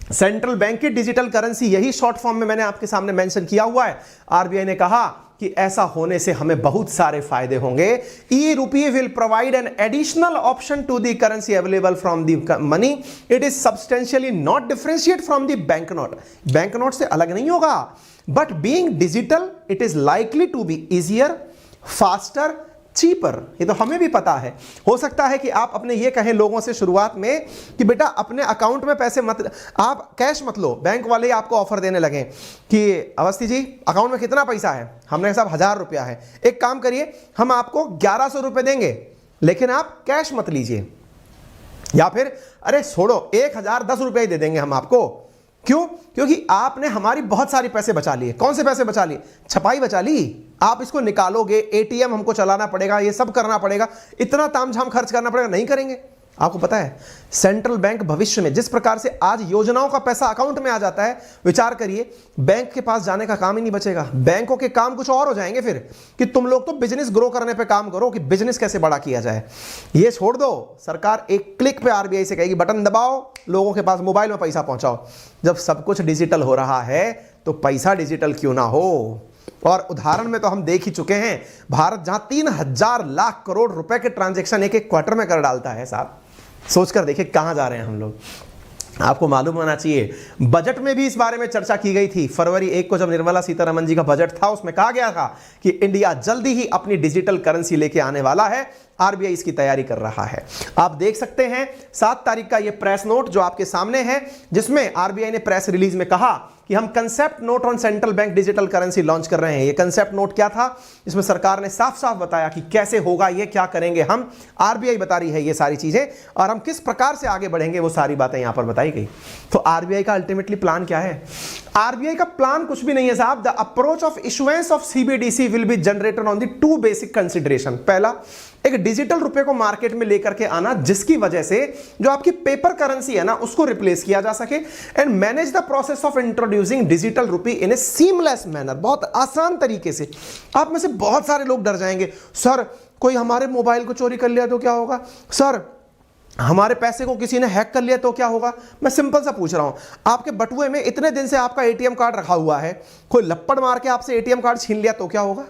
Central bank की digital currency, यही short form में मैंने आपके सामने मेंशन किया हुआ है। आरबीआई ने कहा कि ऐसा होने से हमें बहुत सारे फायदे होंगे। ई रुपये will provide an additional option to the currency available from the money. It is substantially not differentiate from the bank note. Bank note से अलग नहीं होगा, but being digital it is likely to be easier, faster, cheaper. ये तो हमें भी पता है। हो सकता है कि आप अपने ये कहें लोगों से शुरुआत में कि बेटा अपने अकाउंट में पैसे मत, आप कैश मत लो। बैंक वाले आपको ऑफर देने लगे कि अवस्थी जी अकाउंट में कितना पैसा है, हमने साहब 1000 रुपया है, एक काम करिए हम आपको 1100 रुपये देंगे लेकिन आप कैश मत लीजिए। या फिर अरे छोड़ो 1010 रुपये ही दे देंगे हम आपको। क्यों? क्योंकि आपने हमारी बहुत सारी पैसे बचा लिए। कौन से पैसे बचा लिए? छपाई बचा ली। आप इसको निकालोगे, एटीएम हमको चलाना पड़ेगा, ये सब करना पड़ेगा, इतना तामझाम खर्च करना पड़ेगा, नहीं करेंगे। आपको पता है सेंट्रल बैंक भविष्य में जिस प्रकार से आज योजनाओं का पैसा अकाउंट में आ जाता है, विचार करिए बैंक के पास जाने का काम ही नहीं बचेगा। बैंकों के काम कुछ और हो जाएंगे फिर कि तुम लोग तो बिजनेस ग्रो करने पे काम करो कि बिजनेस कैसे बड़ा किया जाए। ये छोड़ दो, सरकार एक क्लिक पे आरबीआई से कहेगी बटन दबाओ, लोगों के पास मोबाइल में पैसा पहुंचाओ। जब सब कुछ डिजिटल हो रहा है तो पैसा डिजिटल क्यों ना हो। और उदाहरण में तो हम देख ही चुके हैं, भारत जहां 3000 लाख करोड़ रुपए के ट्रांजैक्शन एक एक क्वार्टर में कर डालता है साहब, सोचकर देखिए कहां जा रहे हैं हम लोग। आपको मालूम होना चाहिए बजट में भी इस बारे में चर्चा की गई थी। फरवरी 1 को जब निर्मला सीतारमण जी का बजट था उसमें कहा गया था कि इंडिया जल्दी ही अपनी डिजिटल करेंसी लेके आने वाला है, आरबीआई इसकी तैयारी कर रहा है। आप देख सकते हैं 7 तारीख का ये प्रेस नोट जो आपके सामने है, जिसमें आरबीआई ने प्रेस रिलीज में कहा कि हम concept note on central bank digital currency launch कर रहे हैं। ये कंसेप्ट नोट क्या था? इसमें सरकार ने साफ साफ बताया कि कैसे होगा ये, क्या करेंगे हम। आरबीआई बता रही है ये सारी चीजें और हम किस प्रकार से आगे बढ़ेंगे, वो सारी बातें यहां पर बताई गई। तो आरबीआई का अल्टीमेटली प्लान क्या है? आरबीआई का प्लान कुछ भी नहीं है साहब। The approach of issuance of CBDC will be generated on the 2 basic consideration. पहला, एक डिजिटल रुपए को मार्केट में लेकर के आना जिसकी वजह से जो आपकी पेपर करेंसी है ना उसको रिप्लेस किया जा सके, and manage the process of introducing digital rupee in A seamless manner, बहुत आसान तरीके से। आप में से बहुत सारे लोग डर जाएंगे, सर कोई हमारे मोबाइल को चोरी कर लिया तो क्या होगा, सर हमारे पैसे को किसी ने हैक कर लिया तो क्या होगा। मैं सिंपल सा पूछ रहा हूं, आपके बटुए में इतने दिन से आपका एटीएम कार्ड रखा हुआ है, कोई लपड़ मार के आपसे एटीएम कार्ड छीन लिया तो क्या होगा।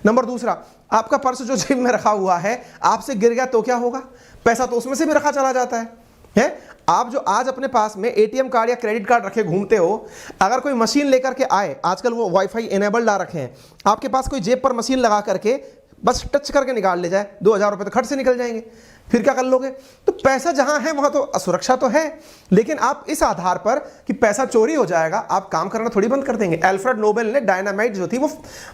नंबर दूसरा, आपका पर्स जो जेब में रखा हुआ है आपसे गिर गया तो क्या होगा, पैसा तो उसमें से भी रखा चला जाता है? आप जो आज अपने पास में एटीएम कार्ड या क्रेडिट कार्ड रखे घूमते हो, अगर कोई मशीन लेकर के आए, आजकल वो वाईफाई इनेबल्ड आ रखे हैं, आपके पास कोई जेब पर मशीन लगा करके बस टच करके निकाल ले जाए, 2000 रुपये तो खर्च से निकल जाएंगे, फिर क्या कर लोगे। तो पैसा जहां है वहां तो असुरक्षा तो है, लेकिन आप इस आधार पर कि पैसा चोरी हो जाएगा आप काम करना थोड़ी बंद कर देंगे। अल्फ्रेड नोबेल ने डायनामाइट जो थी वो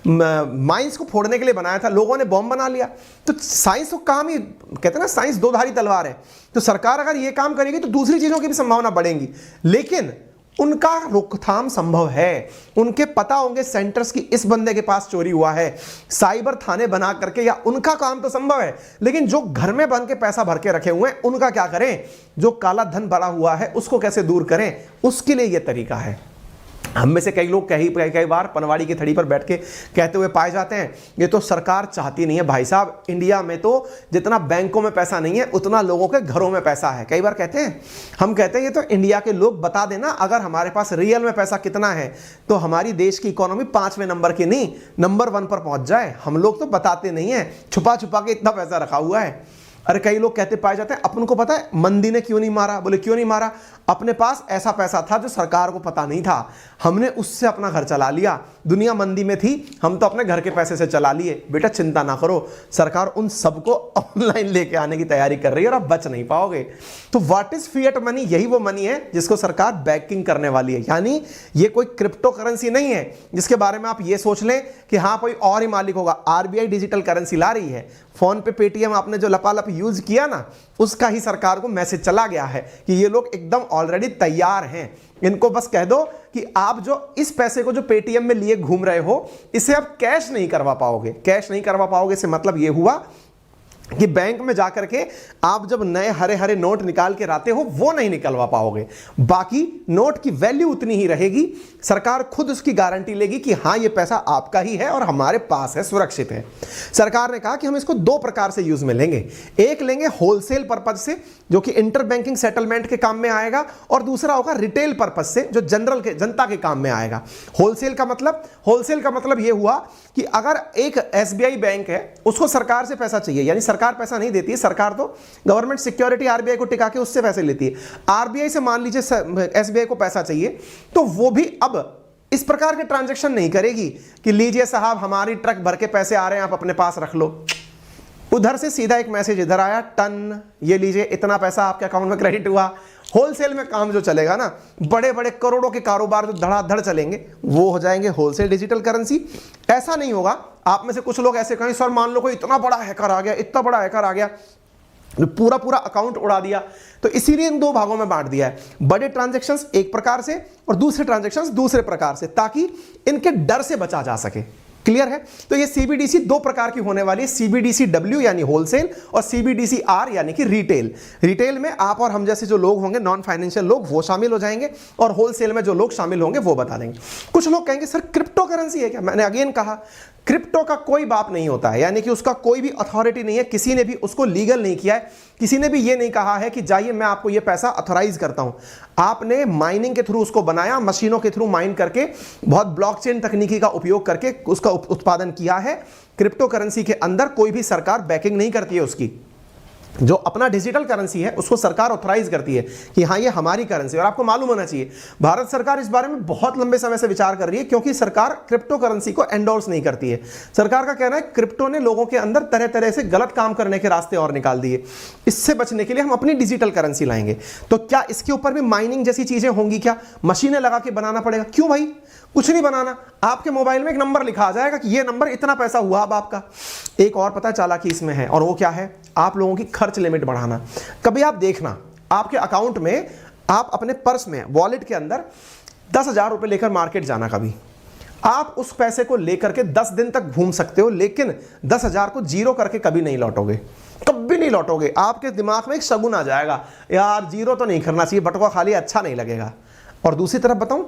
माइंस को फोड़ने के लिए बनाया था, लोगों ने बॉम्ब बना लिया। तो साइंस तो काम ही, कहते हैं ना साइंस दो धारी तलवार है। तो सरकार अगर ये काम करेगी तो दूसरी चीजों की भी संभावना बढ़ेगी, लेकिन उनका रोकथाम संभव है। उनके पता होंगे सेंटर्स की इस बंदे के पास चोरी हुआ है, साइबर थाने बना करके, या उनका काम तो संभव है, लेकिन जो घर में बंद के पैसा भर के रखे हुए हैं उनका क्या करें, जो काला धन भरा हुआ है उसको कैसे दूर करें, उसके लिए यह तरीका है। हम में से कई लोग कई बार पनवाड़ी की थड़ी पर बैठ के कहते हुए पाए जाते हैं ये तो सरकार चाहती नहीं है। भाई साहब, इंडिया में तो जितना बैंकों में पैसा नहीं है उतना लोगों के घरों में पैसा है। कई बार कहते हैं, हम कहते हैं ये तो इंडिया के लोग बता देना अगर हमारे पास रियल में पैसा कितना है तो हमारी देश की इकोनॉमी 5वें नंबर की नहीं नंबर 1 पर पहुंच जाए। हम लोग तो बताते नहीं है, छुपा छुपा के इतना पैसा रखा हुआ है। अरे कई लोग कहते पाए जाते हैं अपन को पता है मंदी ने क्यों नहीं मारा। बोले क्यों नहीं मारा, अपने पास ऐसा पैसा था जो सरकार को पता नहीं था, हमने उससे अपना घर चला लिया। दुनिया मंदी में थी, हम तो अपने घर के पैसे से चला लिए। बेटा चिंता ना करो, सरकार उन सबको ऑनलाइन लेके आने की तैयारी कर रही है और आप बच नहीं पाओगे। तो व्हाट इज फिएट मनी? यही वो मनी है जिसको सरकार बैकिंग करने वाली है। यानी ये कोई क्रिप्टो करेंसी नहीं है जिसके बारे में आप ये सोच लें कि हाँ कोई और ही मालिक होगा। आरबीआई डिजिटल करेंसी ला रही है। फोन पे, पेटीएम आपने जो लपालप यूज किया ना, उसका ही सरकार को मैसेज चला गया है कि ये लोग एकदम ऑलरेडी तैयार हैं। इनको बस कह दो कि आप जो इस पैसे को जो पेटीएम में लिए घूम रहे हो इसे आप कैश नहीं करवा पाओगे। कैश नहीं करवा पाओगे से मतलब ये हुआ कि बैंक में जाकर के आप जब नए हरे हरे नोट निकाल के लाते हो वो नहीं निकलवा पाओगे, बाकी नोट की वैल्यू उतनी ही रहेगी। सरकार खुद उसकी गारंटी लेगी कि हाँ ये पैसा आपका ही है और हमारे पास है, सुरक्षित है। सरकार ने कहा कि हम इसको दो प्रकार से यूज में लेंगे, एक लेंगे होलसेल पर्पज से जो कि इंटर बैंकिंग सेटलमेंट के काम में आएगा, और दूसरा होगा रिटेल पर्पज से जो जनरल के जनता के काम में आएगा। होलसेल का मतलब ये हुआ कि अगर एक एसबीआई बैंक है उसको सरकार से पैसा चाहिए, यानी सरकार पैसा नहीं देती है, सरकार तो गवर्नमेंट सिक्योरिटी आरबीआई को टिका के उससे पैसे लेती है। आरबीआई से मान लीजिए एसबीआई को पैसा चाहिए, तो वो भी अब इस प्रकार के ट्रांजैक्शन नहीं करेगी कि लीजिए साहब हमारी ट्रक भर के पैसे आ रहे हैं आप अपने पास रख लो। उधर से सीधा एक मैसेज इधर आया, टन ये लीजिए इतना पैसा आपके अकाउंट में क्रेडिट हुआ। होलसेल में काम जो चलेगा ना, बड़े बड़े करोड़ों के कारोबार जो धड़ाधड़ चलेंगे वो हो जाएंगे होलसेल डिजिटल करेंसी। ऐसा नहीं होगा, आप में से कुछ लोग ऐसे कहें सर मान लो कोई इतना बड़ा हैकर आ गया, इतना बड़ा हैकर आ गया, पूरा पूरा अकाउंट उड़ा दिया। तो इसीलिए इन दो भागों में बांट दिया है, बड़े ट्रांजैक्शंस एक प्रकार से और दूसरे ट्रांजैक्शंस दूसरे प्रकार से, ताकि इनके डर से बचा जा सके। क्लियर है? तो ये सीबीडीसी दो प्रकार की होने वाली है, सीबीडीसी डब्ल्यू यानी होलसेल और सीबीडीसी आर यानी कि रिटेल। रिटेल में आप और हम जैसे जो लोग होंगे, नॉन फाइनेंशियल लोग, वो शामिल हो जाएंगे, और होलसेल में जो लोग शामिल होंगे वो बता देंगे। कुछ लोग कहेंगे सर क्रिप्टो करेंसी है क्या? मैंने अगेन कहा क्रिप्टो का कोई बाप नहीं होता है, यानी कि उसका कोई भी अथॉरिटी नहीं है, किसी ने भी उसको लीगल नहीं किया है, किसी ने भी ये नहीं कहा है कि जाइए मैं आपको ये पैसा अथॉराइज करता हूं। आपने माइनिंग के थ्रू उसको बनाया, मशीनों के थ्रू माइन करके, बहुत ब्लॉकचेन तकनीकी का उपयोग करके उसका उत्पादन किया है। क्रिप्टो करेंसी के अंदर कोई भी सरकार बैकिंग नहीं करती है उसकी। जो अपना डिजिटल करेंसी है उसको सरकार ऑथराइज करती है कि हाँ ये हमारी करेंसी। और आपको मालूम होना चाहिए भारत सरकार इस बारे में बहुत लंबे समय से विचार कर रही है, क्योंकि सरकार क्रिप्टो करेंसी को एंडोर्स नहीं करती है। सरकार का कहना है क्रिप्टो ने लोगों के अंदर तरह तरह से गलत काम करने के रास्ते और निकाल दिए, इससे बचने के लिए हम अपनी डिजिटल करेंसी लाएंगे। तो क्या इसके ऊपर भी माइनिंग जैसी चीजें होंगी क्या? मशीनें लगा के बनाना पड़ेगा? क्यों भाई, कुछ नहीं बनाना, आपके मोबाइल में एक नंबर लिखा आ जाएगा कि ये नंबर इतना पैसा हुआ अब आपका। एक और पता चला कि इसमें है, और वो क्या है? आप लोगों की खर्च लिमिट बढ़ाना। कभी आप देखना आपके अकाउंट में, आप अपने पर्स में, वॉलेट के अंदर 10,000 रुपए लेकर मार्केट जाना, कभी आप उस पैसे को लेकर के 10 दिन तक घूम सकते हो, लेकिन 10,000 को जीरो करके कभी नहीं लौटोगे, कभी नहीं लौटोगे। आपके दिमाग में एक शगुन आ जाएगा, यार जीरो तो नहीं करना चाहिए, बटुआ खाली अच्छा नहीं लगेगा। और दूसरी तरफ बताऊं,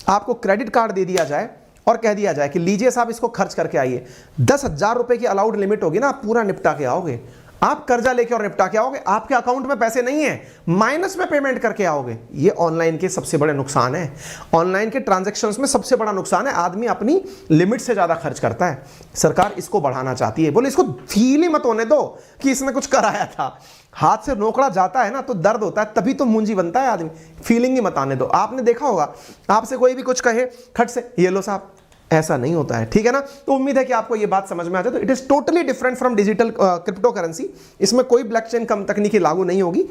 आपको क्रेडिट कार्ड दे दिया जाए और कह दिया जाए कि लीजिए साहब इसको खर्च करके आइए, 10,000 रुपए की अलाउड लिमिट होगी ना, आप पूरा निपटा के आओगे। आप कर्जा लेके और निपटा के आओगे, आपके अकाउंट में पैसे नहीं है, माइनस में पेमेंट करके आओगे। ये ऑनलाइन के सबसे बड़े नुकसान है, ऑनलाइन के ट्रांजैक्शंस में सबसे बड़ा नुकसान है, आदमी अपनी लिमिट से ज्यादा खर्च करता है। सरकार इसको बढ़ाना चाहती है, बोले इसको फील ही मत होने दो कि इसने कुछ कराया था। हाथ से नोकड़ा जाता है ना तो दर्द होता है, तभी तो मुंजी बनता है आदमी, फीलिंग ही मत आने दो। आपने देखा होगा, आपसे कोई भी कुछ कहे खट से ये लो साहब, ऐसा नहीं होता है, ठीक है ना? तो उम्मीद है कि आपको ये बात समझ में आ जाए। तो it is totally different from digital crypto currency. इसमें कोई ब्लॉकचेन कम तकनीकी लागू नहीं होगी।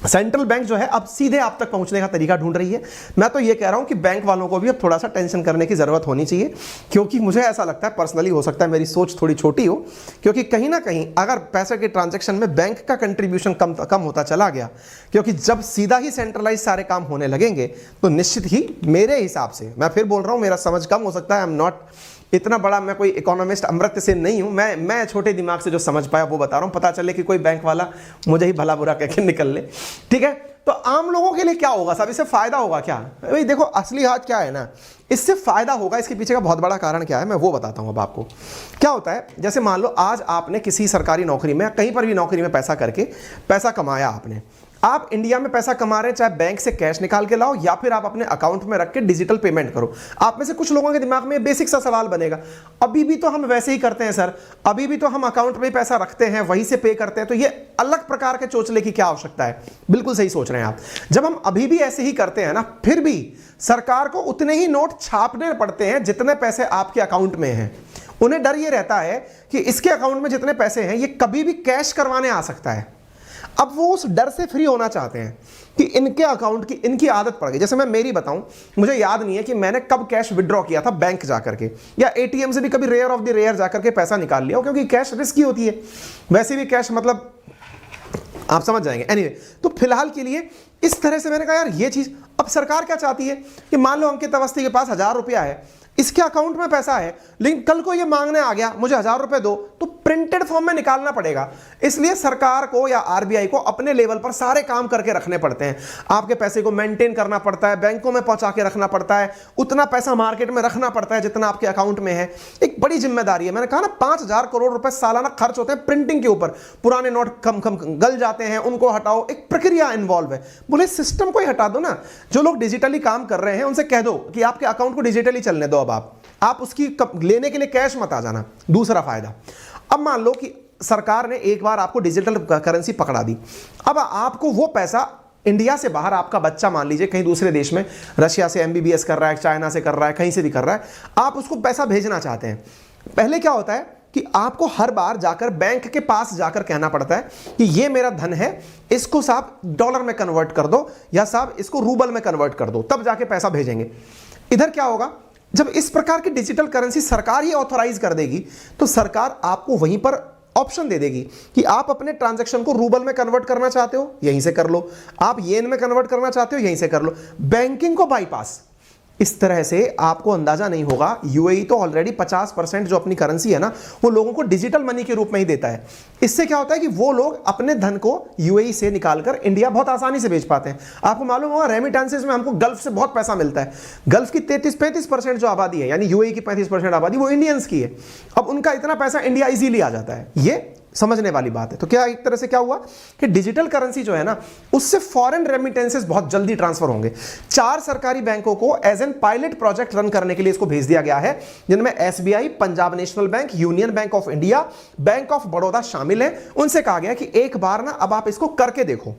सेंट्रल बैंक जो है अब सीधे आप तक पहुंचने का तरीका ढूंढ रही है। मैं तो ये कह रहा हूं कि बैंक वालों को भी अब थोड़ा सा टेंशन करने की जरूरत होनी चाहिए, क्योंकि मुझे ऐसा लगता है पर्सनली, हो सकता है मेरी सोच थोड़ी छोटी हो, क्योंकि कहीं ना कहीं अगर पैसे के ट्रांजैक्शन में बैंक का कंट्रीब्यूशन कम होता चला गया, क्योंकि जब सीधा ही सेंट्रलाइज सारे काम होने लगेंगे तो निश्चित ही मेरे हिसाब से, मैं फिर बोल रहा हूं मेरा समझ कम हो सकता है, आई एम नॉट इतना बड़ा, मैं कोई इकोनॉमिस्ट अमृत से नहीं हूं, मैं छोटे दिमाग से जो समझ पाया वो बता रहा हूं। पता चले कि कोई बैंक वाला मुझे ही भला बुरा कह के निकल ले, ठीक है? तो आम लोगों के लिए क्या होगा साहब, इससे फायदा होगा क्या? भाई देखो असली हाथ क्या है ना, इससे फायदा होगा, इसके पीछे का बहुत बड़ा कारण क्या है मैं वो बताता हूं अब आपको। क्या होता है, जैसे मान लो आज आपने किसी सरकारी नौकरी में, कहीं पर भी नौकरी में पैसा करके पैसा कमाया आपने, आप इंडिया में पैसा कमा रहे हैं, चाहे बैंक से कैश निकाल के लाओ या फिर आप अपने अकाउंट में रख के डिजिटल पेमेंट करो। आप में से कुछ लोगों के दिमाग में बेसिक सा सवाल बनेगा, अभी भी तो हम वैसे ही करते हैं सर, अभी भी तो हम अकाउंट में पैसा रखते हैं, वहीं से पे करते हैं, तो ये अलग प्रकार के चोचले की क्या आवश्यकता है? बिल्कुल सही सोच रहे हैं आप। जब हम अभी भी ऐसे ही करते हैं ना, फिर भी सरकार को उतने ही नोट छापने पड़ते हैं जितने पैसे आपके अकाउंट में हैं। उन्हें डर ये रहता है कि इसके अकाउंट में जितने पैसे हैं ये कभी भी कैश करवाने आ सकता है। अब वो उस डर से फ्री होना चाहते हैं कि इनके अकाउंट की इनकी आदत पड़ गई। जैसे मैं मेरी बताऊं, मुझे याद नहीं है कि मैंने कब कैश विड्रॉ किया था बैंक जाकर के, या एटीएम से भी कभी रेयर ऑफ द रेयर जाकर के पैसा निकाल लिया, क्योंकि कैश रिस्की होती है। वैसे भी कैश मतलब आप समझ जाएंगे। एनीवे, तो फिलहाल के लिए इस तरह से मैंने कहा यार ये चीज, अब सरकार क्या चाहती है कि मान लो अंकित अवस्थी के पास 1,000 रुपया है, इसके अकाउंट में पैसा है, लेकिन कल को ये मांगने आ गया मुझे 1000 रुपए दो, तो प्रिंटेड फॉर्म में निकालना पड़ेगा। इसलिए सरकार को या आरबीआई को अपने लेवल पर सारे काम करके रखने पड़ते हैं। आपके पैसे को मेंटेन करना पड़ता है, बैंकों में पहुंचा के रखना पड़ता है, उतना पैसा मार्केट में रखना पड़ता है जितना आपके अकाउंट में है। एक बड़ी जिम्मेदारी है। मैंने कहा ना 5000 करोड़ रुपए सालाना खर्च होते हैं प्रिंटिंग के ऊपर। पुराने नोट कम गल जाते हैं, उनको हटाओ, एक प्रक्रिया इन्वॉल्व है। बोले सिस्टम को ही हटा दो ना। जो लोग डिजिटली काम कर रहे हैं उनसे कह दो कि आपके अकाउंट को डिजिटली चलने दो। अब आप उसकी लेने के लिए कैश मत आ जाना। दूसरा फायदा, अब मान लो कि सरकार ने एक बार आपको डिजिटल करेंसी पकड़ा दी, अब आपको वो पैसा इंडिया से बाहर, आपका बच्चा मान लीजिए कहीं दूसरे देश में, रशिया से एमबीबीएस कर रहा है, चाइना से कर रहा है, कहीं से भी कर रहा है, आप उसको पैसा भेजना चाहते हैं। पहले क्या होता है कि आपको हर बार जाकर बैंक के पास जाकर कहना पड़ता है कि ये मेरा धन है, इसको साहब डॉलर में कन्वर्ट कर दो या साहब इसको रूबल में कन्वर्ट कर दो, तब जाके पैसा भेजेंगे। इधर क्या होगा, जब इस प्रकार की डिजिटल करेंसी सरकार ही ऑथराइज कर देगी तो सरकार आपको वहीं पर ऑप्शन दे देगी कि आप अपने ट्रांजैक्शन को रूबल में कन्वर्ट करना चाहते हो, यहीं से कर लो, आप येन में कन्वर्ट करना चाहते हो, यहीं से कर लो, बैंकिंग को बाईपास। इस तरह से आपको अंदाजा नहीं होगा, यूएई तो ऑलरेडी 50% जो अपनी करेंसी है ना वो लोगों को डिजिटल मनी के रूप में ही देता है। इससे क्या होता है कि वो लोग अपने धन को यूएई से निकालकर इंडिया बहुत आसानी से भेज पाते हैं। आपको मालूम होगा रेमिटेंसेस में हमको गल्फ से बहुत पैसा मिलता है। गल्फ की 33-35% जो आबादी है, यानी यूएई की 35% आबादी वो इंडियंस की है। अब उनका इतना पैसा इंडिया इजीली आ जाता है, ये समझने वाली बात है। तो क्या एक तरह से क्या हुआ कि डिजिटल करेंसी जो है ना उससे फॉरेन रेमिटेंसेस बहुत जल्दी ट्रांसफर होंगे। 4 सरकारी बैंकों को as an pilot project run करने के लिए इसको भेज दिया गया है, जिनमें SBI, Punjab National Bank, Union Bank of India, Bank of Baroda शामिल है। उनसे कहा गया कि एक बार ना अब आप इसको करके देखो,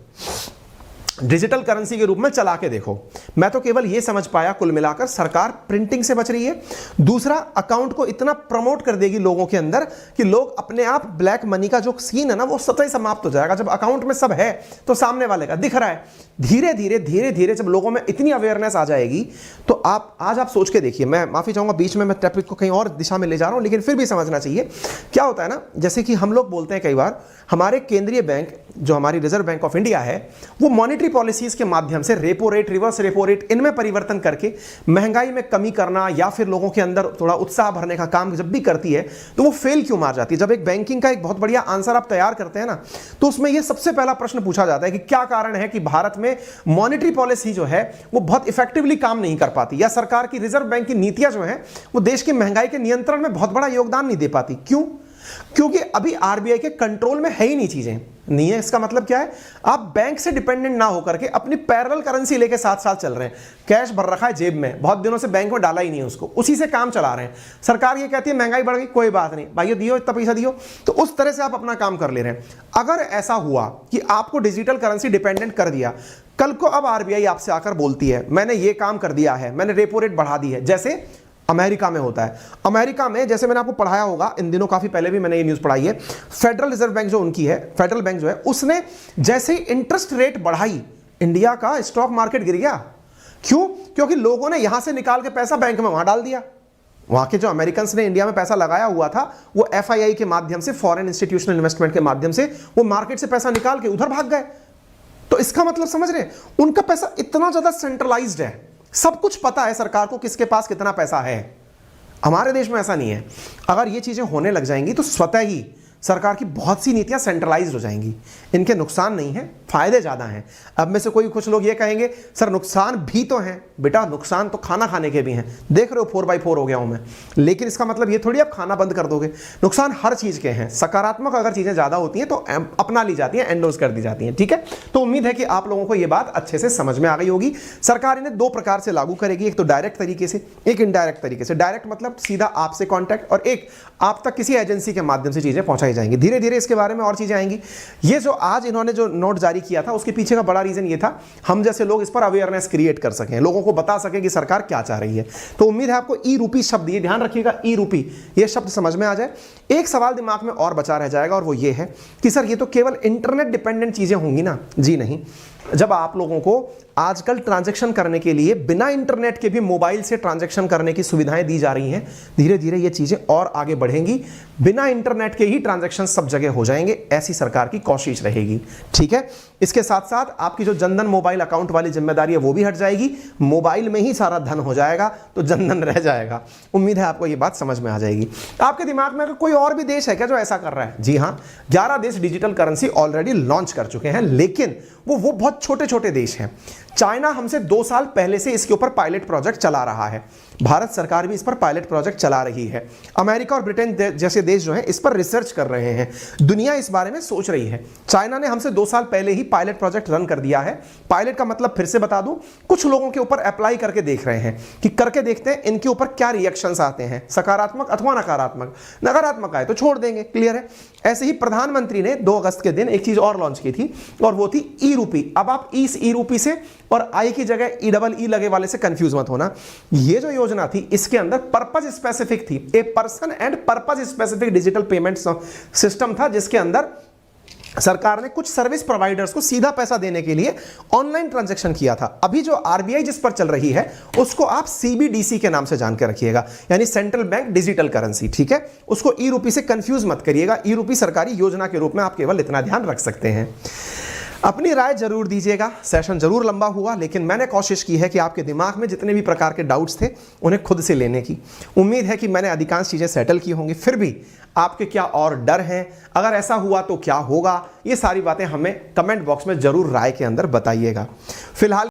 डिजिटल करेंसी के रूप में चला के देखो। मैं तो केवल यह समझ पाया कुल मिलाकर सरकार प्रिंटिंग से बच रही है। दूसरा, अकाउंट को इतना प्रमोट कर देगी लोगों के अंदर कि लोग अपने आप ब्लैक मनी का जो सीन है ना वो सतह ही समाप्त हो जाएगा। जब अकाउंट में सब है तो सामने वाले का दिख रहा है। धीरे धीरे जब लोगों में इतनी अवेयरनेस आ जाएगी तो आज आप सोच के देखिए। मैं माफी चाहूंगा बीच में मैं टॉपिक को कहीं और दिशा में ले जा रहा हूं, लेकिन फिर भी समझना चाहिए। क्या होता है ना, जैसे कि हम लोग बोलते हैं कई बार, हमारे केंद्रीय बैंक जो हमारी रिजर्व बैंक ऑफ इंडिया है वो मॉनेटरी पॉलिसीज के माध्यम से repo rate, reverse repo rate, इनमें परिवर्तन करके महंगाई में कमी करना या फिर लोगों के अंदर थोड़ा उत्साह भरने का काम जब भी करती है तो वो फेल क्यों मार जाती है। जब एक बैंकिंग का एक बहुत बढ़िया आंसर आप तैयार करते हैं ना तो उसमें ये सबसे पहला प्रश्न पूछा जाता है कि क्या कारण है कि भारत में मॉनेटरी पॉलिसी जो है वो बहुत इफेक्टिवली काम नहीं कर पाती, या सरकार की रिजर्व बैंक की नीतियां जो है वो देश की महंगाई के नियंत्रण में बहुत बड़ा योगदान नहीं दे पाती। क्यों? क्योंकि अभी आरबीआई के कंट्रोल में है ही नहीं, चीजें नहीं है। इसका मतलब क्या है, आप बैंक से डिपेंडेंट ना होकर के अपनी पैरेलल करेंसी लेके साथ चल रहे हैं। कैश भर रखा है जेब में, बहुत दिनों से बैंक में डाला ही नहीं है उसको, उसी से काम चला रहे हैं। सरकार ये कहती है महंगाई बढ़ गई, कोई बात नहीं भाइयों, दियो इतना पैसा दियो, तो उस तरह से आप अपना काम कर ले रहे हैं। अगर ऐसा हुआ कि आपको डिजिटल करेंसी डिपेंडेंट कर दिया, कल को अब आरबीआई आपसे आकर बोलती है मैंने ये काम कर दिया है, मैंने रेपो रेट बढ़ा दी है, जैसे अमेरिका में होता है। अमेरिका में जैसे मैंने आपको पढ़ाया होगा इन दिनों, काफी पहले भी मैंने ये न्यूज़ पढ़ाई है, फेडरल रिजर्व बैंक जो उनकी है, फेडरल बैंक जो है, उसने जैसे ही इंटरेस्ट रेट बढ़ाई इंडिया का स्टॉक मार्केट गिर गया। क्यों? क्योंकि लोगों ने यहां से निकाल के पैसा बैंक में वहां डाल दिया। वहां के जो अमेरिकन ने इंडिया में पैसा लगाया हुआ था वो एफआईआई के माध्यम से, फॉरेन इंस्टीट्यूशनल इन्वेस्टमेंट के माध्यम से वो मार्केट से पैसा निकाल के उधर भाग गए। तो इसका मतलब समझ रहे हैं, उनका पैसा इतना ज्यादा सेंट्रलाइज्ड है, सब कुछ पता है सरकार को किसके पास कितना पैसा है। हमारे देश में ऐसा नहीं है। अगर ये चीजें होने लग जाएंगी तो स्वतः ही सरकार की बहुत सी नीतियां सेंट्रलाइज्ड हो जाएंगी। इनके नुकसान नहीं है, फायदे ज्यादा हैं। अब में से कुछ लोग ये कहेंगे सर नुकसान भी तो हैं। बेटा नुकसान तो खाना खाने के भी हैं, देख रहे हो 4x4 हो गया हूं मैं, लेकिन इसका मतलब ये थोड़ी आप खाना बंद कर दोगे। नुकसान हर चीज के हैं। सकारात्मक अगर चीजें ज्यादा होती हैं तो अपना ली जाती हैं, एंडोर्स कर दी जाती हैं। ठीक है, तो उम्मीद है कि आप लोगों को यह बात अच्छे से समझ में आ गई होगी। सरकार इन्हें 2 प्रकार से लागू करेगी, एक तो डायरेक्ट तरीके से, एक इनडायरेक्ट तरीके से। डायरेक्ट मतलब सीधा आपसे कॉन्टैक्ट, और एक आप तक किसी एजेंसी के माध्यम से चीजें पहुंचाई जाएंगी। धीरे धीरे इसके बारे में और चीजें आएंगी। ये जो आज इन्होंने जो नोट जारी किया था उसके पीछे का बड़ा रीजन ये था, हम जैसे लोग इस पर अवेयरनेस क्रिएट कर सकें, लोगों को बता सकें कि सरकार क्या चाह रही है। तो उम्मीद है आपको ई रूपी शब्द, ये ध्यान रखिएगा, ई रूपी ये शब्द समझ में आ जाए। एक सवाल दिमाग में और बचा रह जाएगा और वो ये है कि सर ये तो केवल इंटरनेट डिपेंडेंट चीजें होंगी ना? जी नहीं। जब आप लोगों को आजकल ट्रांजैक्शन करने के लिए बिना इंटरनेट के भी मोबाइल से ट्रांजैक्शन करने की सुविधाएं दी जा रही हैं, धीरे धीरे ये चीजें और आगे बढ़ेंगी। बिना इंटरनेट के ही ट्रांजैक्शन सब जगह हो जाएंगे, ऐसी सरकार की कोशिश रहेगी। ठीक है, इसके साथ साथ आपकी जो जनधन मोबाइल अकाउंट वाली जिम्मेदारी है वो भी हट जाएगी, मोबाइल में ही सारा धन हो जाएगा, तो जनधन रह जाएगा। उम्मीद है आपको ये बात समझ में आ जाएगी। आपके दिमाग में अगर कोई और भी देश है क्या जो ऐसा कर रहा है? जी हाँ, 11 देश डिजिटल करेंसी ऑलरेडी लॉन्च कर चुके हैं, लेकिन वो बहुत छोटे छोटे देश हैं। चाइना हमसे 2 साल पहले से इसके ऊपर पायलट प्रोजेक्ट चला रहा है, भारत सरकार भी इस पर पायलट प्रोजेक्ट चला रही है, अमेरिका और ब्रिटेन जैसे देश जो हैं इस पर रिसर्च कर रहे हैं, दुनिया इस बारे में सोच रही है। चाइना ने हमसे 2 साल पहले ही पायलट प्रोजेक्ट रन कर दिया है। पायलट का मतलब फिर से बता दूं, कुछ लोगों के ऊपर अप्लाई करके देख रहे हैं कि करके देखते हैं इनके ऊपर क्या रिएक्शंस आते हैं, सकारात्मक अथवा नकारात्मक। नकारात्मक आए तो छोड़ देंगे, क्लियर है। ऐसे ही प्रधानमंत्री ने 2 अगस्त के दिन एक चीज और लॉन्च की थी, और वो थी ई रूपी। अब आप इस ई रूपी से और आई की जगह ई लगे वाले से कंफ्यूज मत होना। ये जो योजना थी इसके अंदर पर्पस स्पेसिफिक थी, a person and purpose specific digital payment system था, जिसके अंदर सरकार ने कुछ सर्विस प्रोवाइडर्स को सीधा पैसा देने के लिए ऑनलाइन ट्रांजैक्शन किया था। अभी जो आरबीआई जिस पर चल रही है उसको आप सीबीडीसी के नाम से जान के रखिएगा, यानी सेंट्रल बैंक डिजिटल करेंसी, ठीक है। उसको ई रूपी से कंफ्यूज मत करिएगा। ई रूपी सरकारी योजना के रूप में आप केवल इतना ध्यान रख सकते हैं। अपनी राय जरूर दीजिएगा। सेशन जरूर लंबा हुआ, लेकिन मैंने कोशिश की है कि आपके दिमाग में जितने भी प्रकार के डाउट्स थे उन्हें खुद से लेने की। उम्मीद है कि मैंने अधिकांश चीज़ें सेटल की होंगी। फिर भी आपके क्या और डर हैं, अगर ऐसा हुआ तो क्या होगा, ये सारी बातें हमें कमेंट बॉक्स में जरूर राय के अंदर बताइएगा। फिलहाल